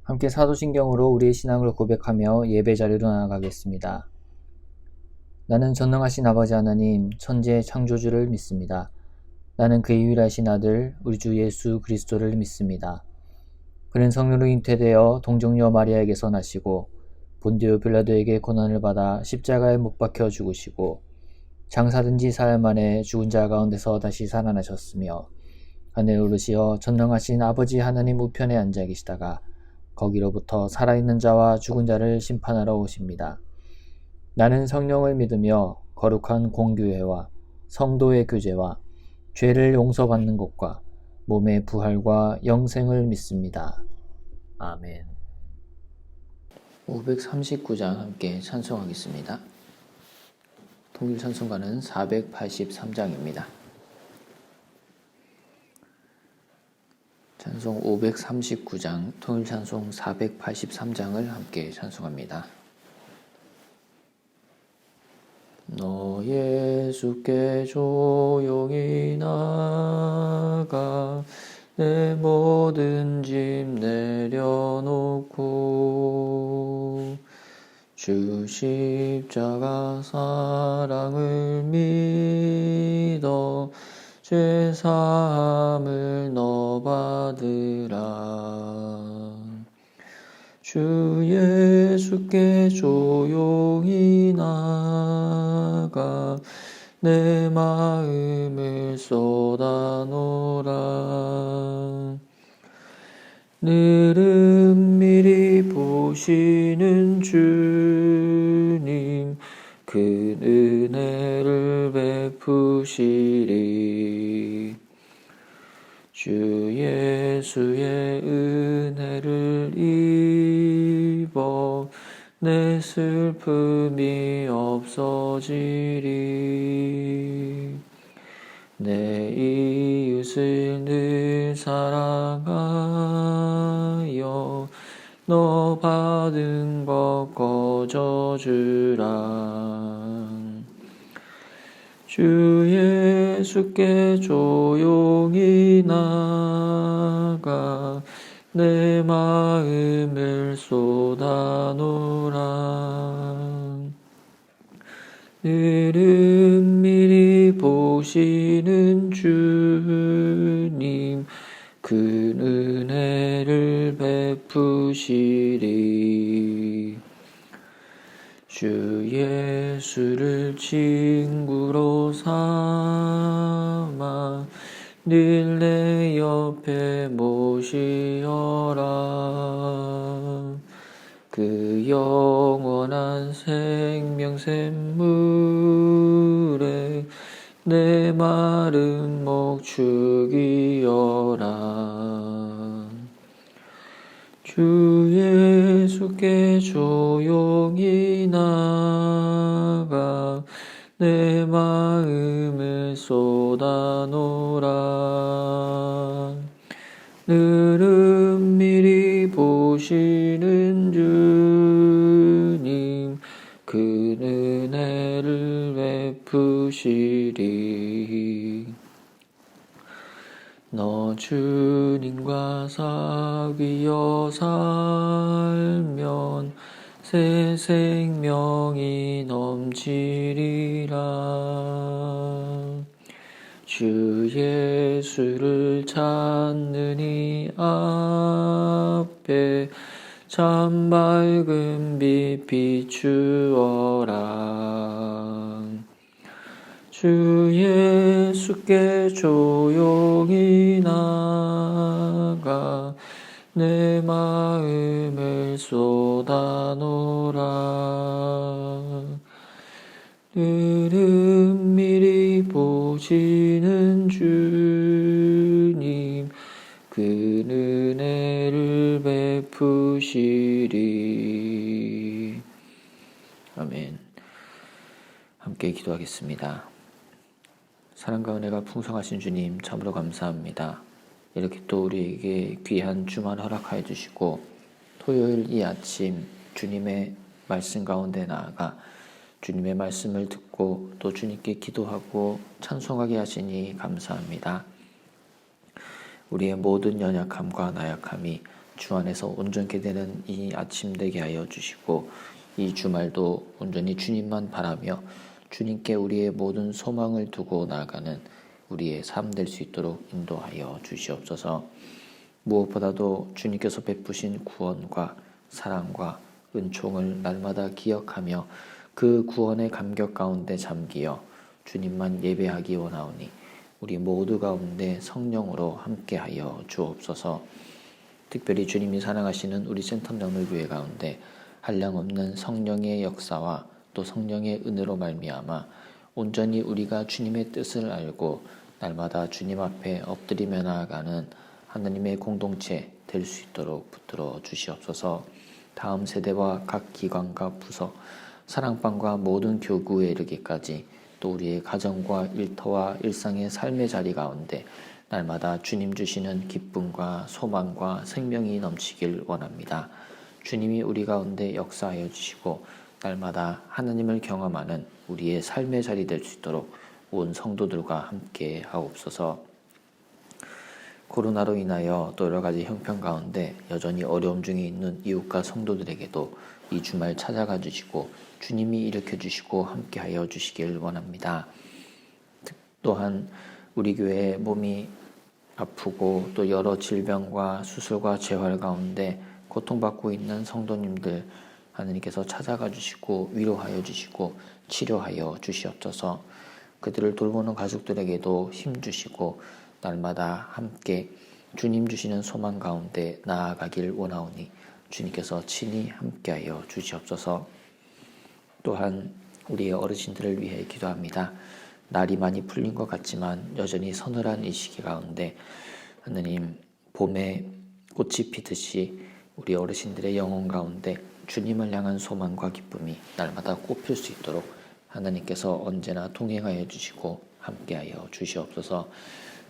함께 사도신경으로 우리의 신앙을 고백하며 예배 자리로 나아가겠습니다. 나는 전능하신 아버지 하나님, 천지의 창조주를 믿습니다. 나는 그의 유일하신 아들, 우리 주 예수 그리스도를 믿습니다. 그는 성령으로 잉태되어 동정녀 마리아에게서 나시고 본디오 빌라도에게 고난을 받아 십자가에 못 박혀 죽으시고 장사된 지 사흘 만에 죽은 자 가운데서 다시 살아나셨으며 하늘 오르시어 전능하신 아버지 하나님 우편에 앉아 계시다가 거기로부터 살아있는 자와 죽은 자를 심판하러 오십니다. 나는 성령을 믿으며 거룩한 공교회와 성도의 교제와 죄를 용서받는 것과 몸의 부활과 영생을 믿습니다. 아멘. 539장 함께 찬송하겠습니다. 통일 찬송가는 483장입니다. 찬송 539장, 통일 찬송 483장을 함께 찬송합니다. 너 예수께 조용히 나가 내 모든 짐 내려놓고 주 십자가 사랑을 믿어 죄사함을 너 받으라. 주 예수께 조용히 나가 내 마음을 쏟아놓으라. 늘은 미리 보시는 주님 그 은혜를 베푸시리. 주 예수의 은혜를 입어 내 슬픔이 없어지리. 내 이웃을 늘 사랑하여 너 받은 것 거저주라. 주 예수께 조용히 나가 내 마음을 쏟아놓으라. 늘은 미리 보시는 주님 그 은혜를 베푸시리. 주 예수를 친구로 삼아 늘 내 옆에 모시어라. 그 영원한 생명 샘물에 내 마른 목 죽이어라. 주 예수께 조용히 나가 내 마음을 쏟아놓으라. 늘은 미리 보시는 주님 그 은혜를 베푸시리. 너 주님과 사귀어 살면 새 생명이 넘치리라. 주 예수를 찾는 이 앞에 참 밝은 빛 비추어라. 주 예수께 조용히 나가 내 마음을 쏟아놓으라. 늘은 미리 보시는 주님 그 은혜를 베푸시리. 아멘. 함께 기도하겠습니다. 사랑과 은혜가 풍성하신 주님 참으로 감사합니다. 이렇게 또 우리에게 귀한 주말 허락하여 주시고 토요일 이 아침 주님의 말씀 가운데 나아가 주님의 말씀을 듣고 또 주님께 기도하고 찬송하게 하시니 감사합니다. 우리의 모든 연약함과 나약함이 주 안에서 온전케 되는 이 아침 되게 하여 주시고, 이 주말도 온전히 주님만 바라며 주님께 우리의 모든 소망을 두고 나아가는 우리의 삶 될 수 있도록 인도하여 주시옵소서. 무엇보다도 주님께서 베푸신 구원과 사랑과 은총을 날마다 기억하며 그 구원의 감격 가운데 잠기어 주님만 예배하기 원하오니 우리 모두 가운데 성령으로 함께하여 주옵소서. 특별히 주님이 사랑하시는 우리 센텀장로교회 가운데 한량없는 성령의 역사와 또 성령의 은혜로 말미암아 온전히 우리가 주님의 뜻을 알고 날마다 주님 앞에 엎드리며 나아가는 하나님의 공동체 될 수 있도록 붙들어 주시옵소서. 다음 세대와 각 기관과 부서, 사랑방과 모든 교구에 이르기까지 또 우리의 가정과 일터와 일상의 삶의 자리 가운데 날마다 주님 주시는 기쁨과 소망과 생명이 넘치길 원합니다. 주님이 우리 가운데 역사하여 주시고 날마다 하나님을 경험하는 우리의 삶의 자리 될 수 있도록 온 성도들과 함께 하옵소서. 코로나로 인하여 또 여러 가지 형편 가운데 여전히 어려움 중에 있는 이웃과 성도들에게도 이 주말 찾아가 주시고 주님이 일으켜 주시고 함께하여 주시길 원합니다. 또한 우리 교회의 몸이 아프고 또 여러 질병과 수술과 재활 가운데 고통받고 있는 성도님들 하나님께서 찾아가 주시고 위로하여 주시고 치료하여 주시옵소서. 그들을 돌보는 가족들에게도 힘 주시고 날마다 함께 주님 주시는 소망 가운데 나아가길 원하오니 주님께서 친히 함께하여 주시옵소서. 또한 우리의 어르신들을 위해 기도합니다. 날이 많이 풀린 것 같지만 여전히 서늘한 이 시기 가운데 하나님 봄에 꽃이 피듯이 우리 어르신들의 영혼 가운데 주님을 향한 소망과 기쁨이 날마다 꽃필 수 있도록 하나님께서 언제나 동행하여 주시고 함께하여 주시옵소서.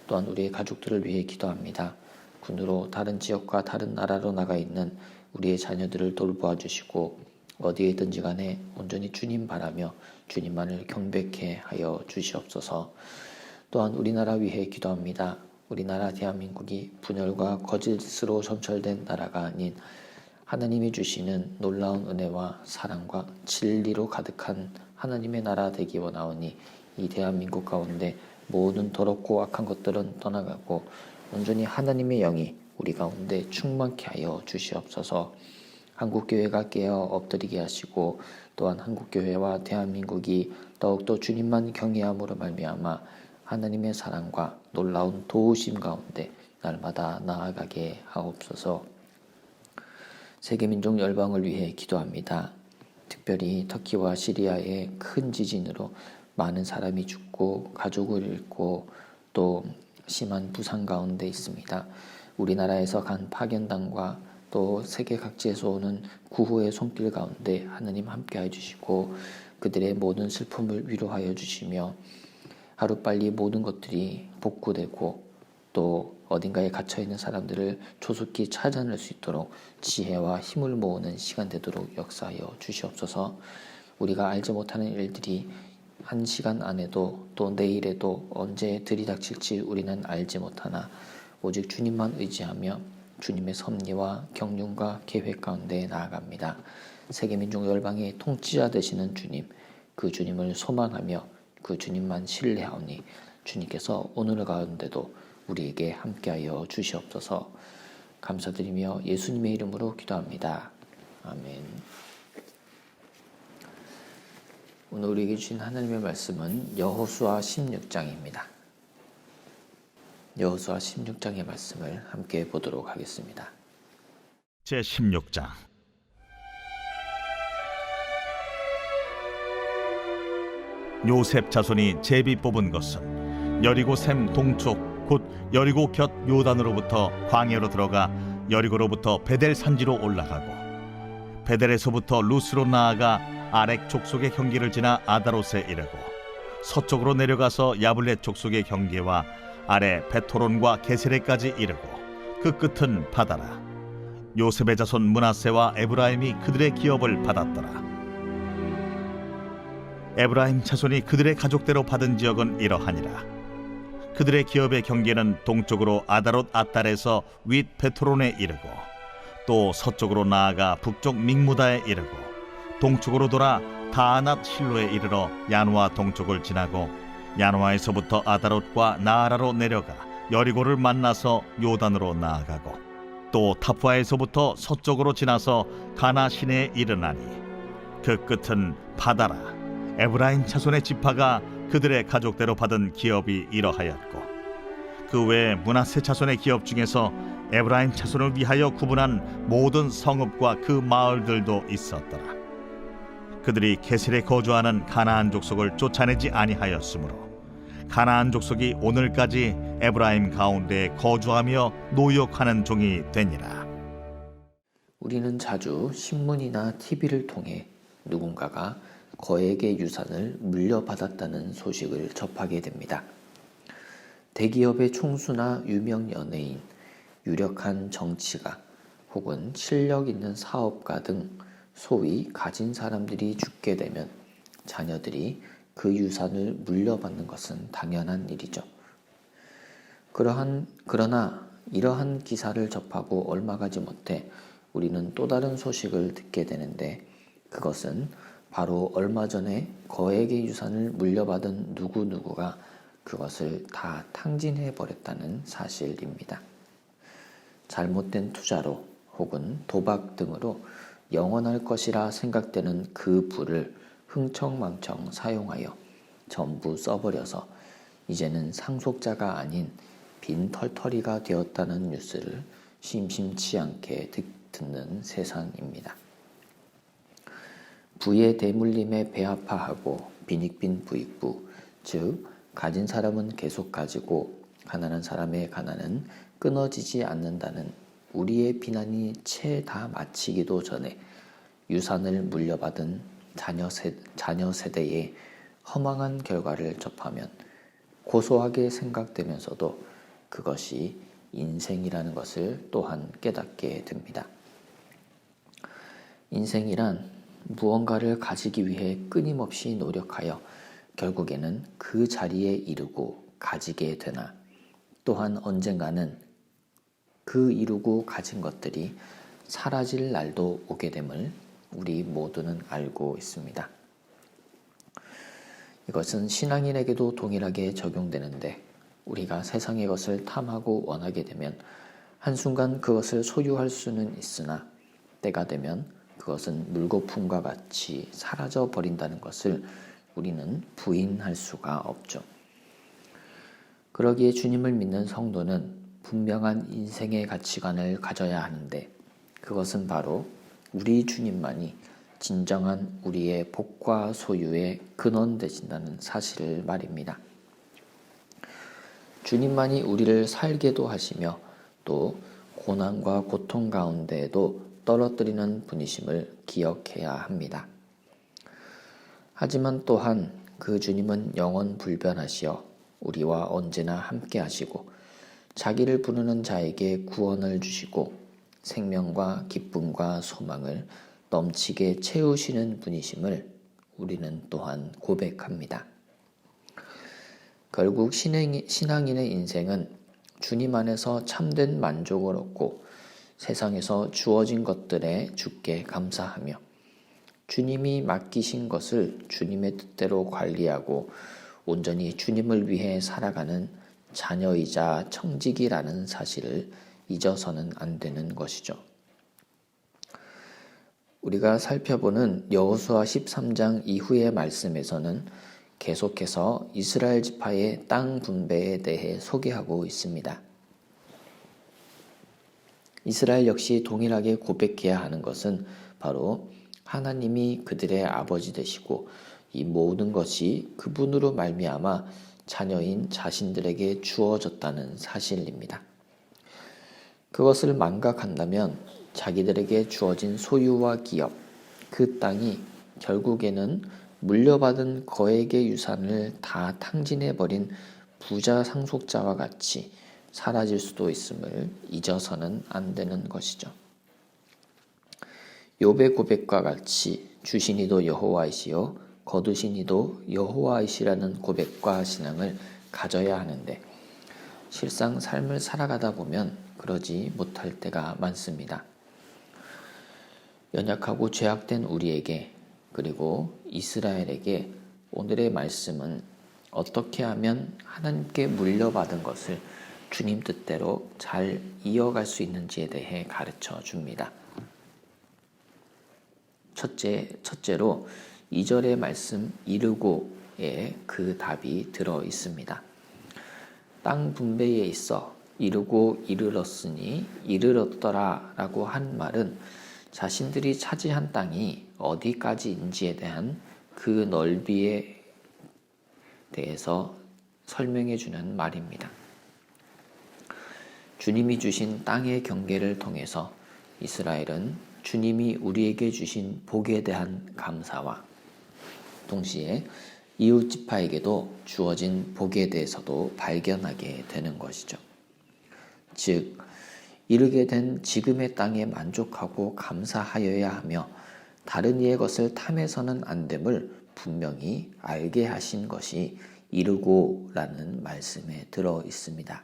또한 우리의 가족들을 위해 기도합니다. 군으로 다른 지역과 다른 나라로 나가 있는 우리의 자녀들을 돌보아 주시고 어디에 있든지 간에 온전히 주님 바라며 주님만을 경배케 하여 주시옵소서. 또한 우리나라 위해 기도합니다. 우리나라 대한민국이 분열과 거짓으로 점철된 나라가 아닌 하나님이 주시는 놀라운 은혜와 사랑과 진리로 가득한 하나님의 나라 되기 원하오니 이 대한민국 가운데 모든 더럽고 악한 것들은 떠나가고 온전히 하나님의 영이 우리 가운데 충만케 하여 주시옵소서. 한국교회가 깨어 엎드리게 하시고 또한 한국교회와 대한민국이 더욱더 주님만 경외함으로 말미암아 하나님의 사랑과 놀라운 도우심 가운데 날마다 나아가게 하옵소서. 세계민족 열방을 위해 기도합니다. 특별히 터키와 시리아의 큰 지진으로 많은 사람이 죽고 가족을 잃고 또 심한 부상 가운데 있습니다. 우리나라에서 간 파견단과 또 세계 각지에서 오는 구호의 손길 가운데 하나님 함께해 주시고 그들의 모든 슬픔을 위로하여 주시며 하루빨리 모든 것들이 복구되고 또 어딘가에 갇혀있는 사람들을 조속히 찾아낼 수 있도록 지혜와 힘을 모으는 시간 되도록 역사하여 주시옵소서. 우리가 알지 못하는 일들이 한 시간 안에도 또 내일에도 언제 들이닥칠지 우리는 알지 못하나 오직 주님만 의지하며 주님의 섭리와 경륜과 계획 가운데 나아갑니다. 세계민족 열방의 통치자 되시는 주님, 그 주님을 소망하며 그 주님만 신뢰하오니 주님께서 오늘 가운데도 우리에게 함께하여 주시옵소서. 감사드리며 예수님의 이름으로 기도합니다. 아멘. 오늘 우리에게 주신 하나님의 말씀은 여호수아 16장입니다. 여호수아 16장의 말씀을 함께 보도록 하겠습니다. 제16장. 요셉 자손이 제비 뽑은 것은 여리고 샘 동쪽 곧 여리고 곁 요단으로부터 광야로 들어가 여리고로부터 베델 산지로 올라가고 베델에서부터 루스로 나아가 아렉 족속의 경계를 지나 아다롯에 이르고 서쪽으로 내려가서 야블렛 족속의 경계와 아래 베토론과 게세레까지 이르고 그 끝은 바다라. 요셉의 자손 므낫세와 에브라임이 그들의 기업을 받았더라. 에브라임 자손이 그들의 가족대로 받은 지역은 이러하니라. 그들의 기업의 경계는 동쪽으로 아다롯 아달에서 윗 베토론에 이르고 또 서쪽으로 나아가 북쪽 믹무다에 이르고 동쪽으로 돌아 다낫 실로에 이르러 야누아 동쪽을 지나고 야누아에서부터 아다롯과 나아라로 내려가 여리고를 만나서 요단으로 나아가고 또 타푸아에서부터 서쪽으로 지나서 가나 시내에 이르나니 그 끝은 바다라. 에브라임 자손의 지파가 그들의 가족대로 받은 기업이 이러하였고 그 외 므낫세 자손의 기업 중에서 에브라임 자손을 위하여 구분한 모든 성읍과 그 마을들도 있었더라. 그들이 게셀에 거주하는 가나안 족속을 쫓아내지 아니하였으므로 가나안 족속이 오늘까지 에브라임 가운데에 거주하며 노역하는 종이 되니라. 우리는 자주 신문이나 TV를 통해 누군가가 거액의 유산을 물려받았다는 소식을 접하게 됩니다. 대기업의 총수나 유명 연예인, 유력한 정치가 혹은 실력 있는 사업가 등 소위 가진 사람들이 죽게 되면 자녀들이 그 유산을 물려받는 것은 당연한 일이죠. 그러나 이러한 기사를 접하고 얼마 가지 못해 우리는 또 다른 소식을 듣게 되는데 그것은 바로 얼마 전에 거액의 유산을 물려받은 누구누구가 그것을 다 탕진해 버렸다는 사실입니다. 잘못된 투자로 혹은 도박 등으로 영원할 것이라 생각되는 그 부를 흥청망청 사용하여 전부 써버려서 이제는 상속자가 아닌 빈털터리가 되었다는 뉴스를 심심치 않게 듣는 세상입니다. 부의 대물림에 배아파하고 빈익빈 부익부, 즉 가진 사람은 계속 가지고 가난한 사람의 가난은 끊어지지 않는다는 우리의 비난이 채 다 마치기도 전에 유산을 물려받은 자녀 세대의 허망한 결과를 접하면 고소하게 생각되면서도 그것이 인생이라는 것을 또한 깨닫게 됩니다. 인생이란 무언가를 가지기 위해 끊임없이 노력하여 결국에는 그 자리에 이르고 가지게 되나 또한 언젠가는 그 이루고 가진 것들이 사라질 날도 오게 됨을 우리 모두는 알고 있습니다. 이것은 신앙인에게도 동일하게 적용되는데 우리가 세상의 것을 탐하고 원하게 되면 한순간 그것을 소유할 수는 있으나 때가 되면 그것은 물거품과 같이 사라져 버린다는 것을 우리는 부인할 수가 없죠. 그러기에 주님을 믿는 성도는 분명한 인생의 가치관을 가져야 하는데 그것은 바로 우리 주님만이 진정한 우리의 복과 소유의 근원 되신다는 사실을 말입니다. 주님만이 우리를 살게도 하시며 또 고난과 고통 가운데에도 떨어뜨리는 분이심을 기억해야 합니다. 하지만 또한 그 주님은 영원 불변하시어 우리와 언제나 함께 하시고 자기를 부르는 자에게 구원을 주시고 생명과 기쁨과 소망을 넘치게 채우시는 분이심을 우리는 또한 고백합니다. 결국 신앙인의 인생은 주님 안에서 참된 만족을 얻고 세상에서 주어진 것들에 주께 감사하며 주님이 맡기신 것을 주님의 뜻대로 관리하고 온전히 주님을 위해 살아가는 자녀이자 청직이라는 사실을 잊어서는 안 되는 것이죠. 우리가 살펴보는 여호수아 13장 이후의 말씀에서는 계속해서 이스라엘 지파의 땅 분배에 대해 소개하고 있습니다. 이스라엘 역시 동일하게 고백해야 하는 것은 바로 하나님이 그들의 아버지 되시고 이 모든 것이 그분으로 말미암아 자녀인 자신들에게 주어졌다는 사실입니다. 그것을 망각한다면 자기들에게 주어진 소유와 기업, 그 땅이 결국에는 물려받은 거액의 유산을 다 탕진해버린 부자 상속자와 같이 사라질 수도 있음을 잊어서는 안 되는 것이죠. 욥의 고백과 같이 주신 이도 여호와이시요 거두신 이도 여호와이시라는 고백과 신앙을 가져야 하는데 실상 삶을 살아가다 보면 그러지 못할 때가 많습니다. 연약하고 죄악된 우리에게 그리고 이스라엘에게 오늘의 말씀은 어떻게 하면 하나님께 물려받은 것을 주님 뜻대로 잘 이어갈 수 있는지에 대해 가르쳐 줍니다. 첫째로 2절의 말씀 이르고에 그 답이 들어 있습니다. 땅 분배에 있어 이르고 이르렀으니 이르렀더라 라고 한 말은 자신들이 차지한 땅이 어디까지인지에 대한 그 넓이에 대해서 설명해 주는 말입니다. 주님이 주신 땅의 경계를 통해서 이스라엘은 주님이 우리에게 주신 복에 대한 감사와 동시에 이웃 지파에게도 주어진 복에 대해서도 발견하게 되는 것이죠. 즉, 이르게 된 지금의 땅에 만족하고 감사하여야 하며 다른 이의 것을 탐해서는 안 됨을 분명히 알게 하신 것이 이르고라는 말씀에 들어 있습니다.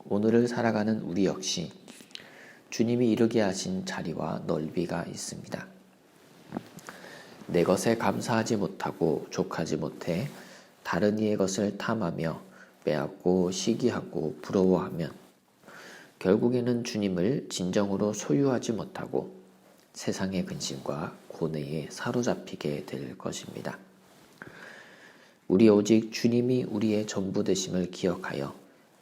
오늘을 살아가는 우리 역시 주님이 이르게 하신 자리와 넓이가 있습니다. 내 것에 감사하지 못하고 족하지 못해 다른 이의 것을 탐하며 빼앗고 시기하고 부러워하면 결국에는 주님을 진정으로 소유하지 못하고 세상의 근심과 고뇌에 사로잡히게 될 것입니다. 우리 오직 주님이 우리의 전부 되심을 기억하여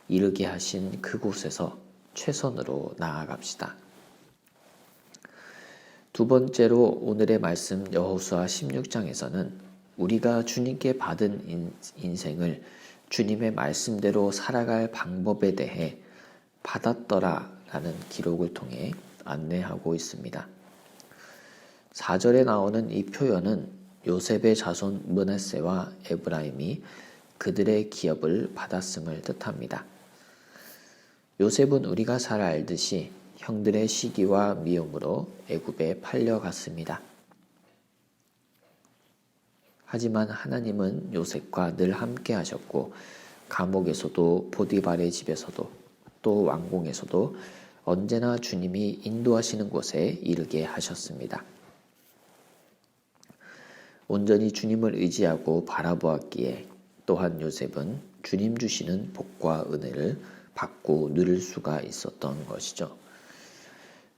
이르게 하신 그곳에서 최선으로 나아갑시다. 두 번째로 오늘의 말씀 여호수아 16장에서는 우리가 주님께 받은 인생을 주님의 말씀대로 살아갈 방법에 대해 받았더라 라는 기록을 통해 안내하고 있습니다. 4절에 나오는 이 표현은 요셉의 자손 므낫세와 에브라임이 그들의 기업을 받았음을 뜻합니다. 요셉은 우리가 잘 알듯이 형들의 시기와 미움으로 애굽에 팔려갔습니다. 하지만 하나님은 요셉과 늘 함께 하셨고 감옥에서도 보디발의 집에서도 또 왕궁에서도 언제나 주님이 인도하시는 곳에 이르게 하셨습니다. 온전히 주님을 의지하고 바라보았기에 또한 요셉은 주님 주시는 복과 은혜를 받고 누릴 수가 있었던 것이죠.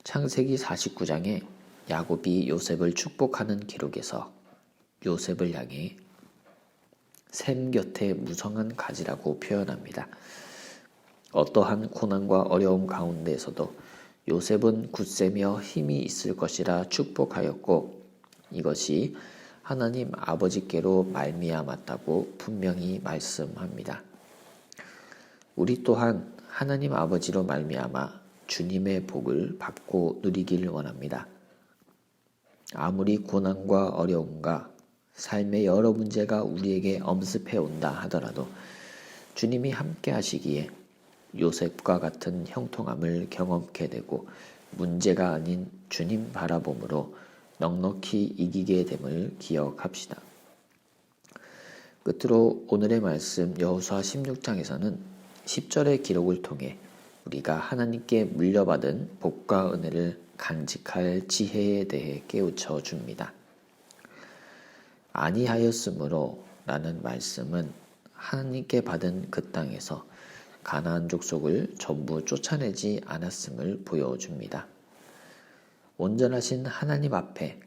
창세기 49장에 야곱이 요셉을 축복하는 기록에서 요셉을 향해 샘 곁에 무성한 가지라고 표현합니다. 어떠한 고난과 어려움 가운데에서도 요셉은 굳세며 힘이 있을 것이라 축복하였고 이것이 하나님 아버지께로 말미암았다고 분명히 말씀합니다. 우리 또한 하나님 아버지로 말미암아 주님의 복을 받고 누리길 원합니다. 아무리 고난과 어려움과 삶의 여러 문제가 우리에게 엄습해 온다 하더라도 주님이 함께 하시기에 요셉과 같은 형통함을 경험케 되고 문제가 아닌 주님 바라봄으로 넉넉히 이기게 됨을 기억합시다. 끝으로 오늘의 말씀 여호수아 16장에서는 10절의 기록을 통해 우리가 하나님께 물려받은 복과 은혜를 간직할 지혜에 대해 깨우쳐 줍니다. 아니하였으므로 라는 말씀은 하나님께 받은 그 땅에서 가나안 족속을 전부 쫓아내지 않았음을 보여줍니다. 온전하신 하나님 앞에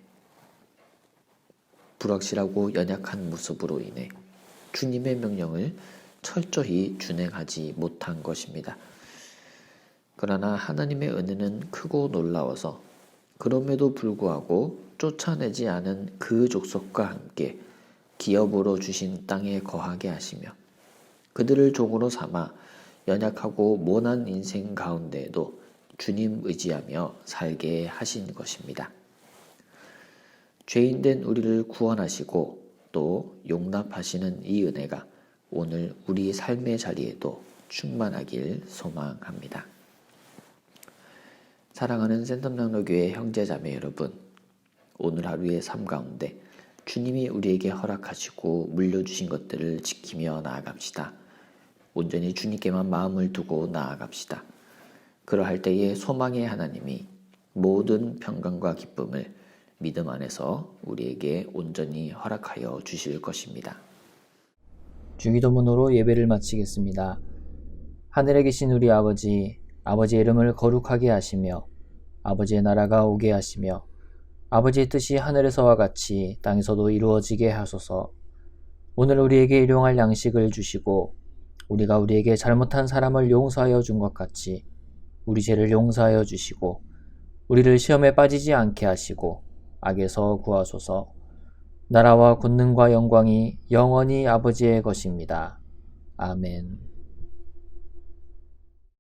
불확실하고 연약한 모습으로 인해 주님의 명령을 철저히 준행하지 못한 것입니다. 그러나 하나님의 은혜는 크고 놀라워서 그럼에도 불구하고 쫓아내지 않은 그 족속과 함께 기업으로 주신 땅에 거하게 하시며 그들을 종으로 삼아 연약하고 모난 인생 가운데에도 주님 의지하며 살게 하신 것입니다. 죄인된 우리를 구원하시고 또 용납하시는 이 은혜가 오늘 우리 삶의 자리에도 충만하길 소망합니다. 사랑하는 센텀장로교회 형제자매 여러분, 오늘 하루의 삶 가운데 주님이 우리에게 허락하시고 물려주신 것들을 지키며 나아갑시다. 온전히 주님께만 마음을 두고 나아갑시다. 그러할 때에 소망의 하나님이 모든 평강과 기쁨을 믿음 안에서 우리에게 온전히 허락하여 주실 것입니다. 주기도문으로 예배를 마치겠습니다. 하늘에 계신 우리 아버지, 아버지의 이름을 거룩하게 하시며 아버지의 나라가 오게 하시며 아버지의 뜻이 하늘에서와 같이 땅에서도 이루어지게 하소서. 오늘 우리에게 일용할 양식을 주시고 우리가 우리에게 잘못한 사람을 용서하여 준 것 같이 우리 죄를 용서하여 주시고 우리를 시험에 빠지지 않게 하시고 악에서 구하소서. 나라와 권능과 영광이 영원히 아버지의 것입니다. 아멘.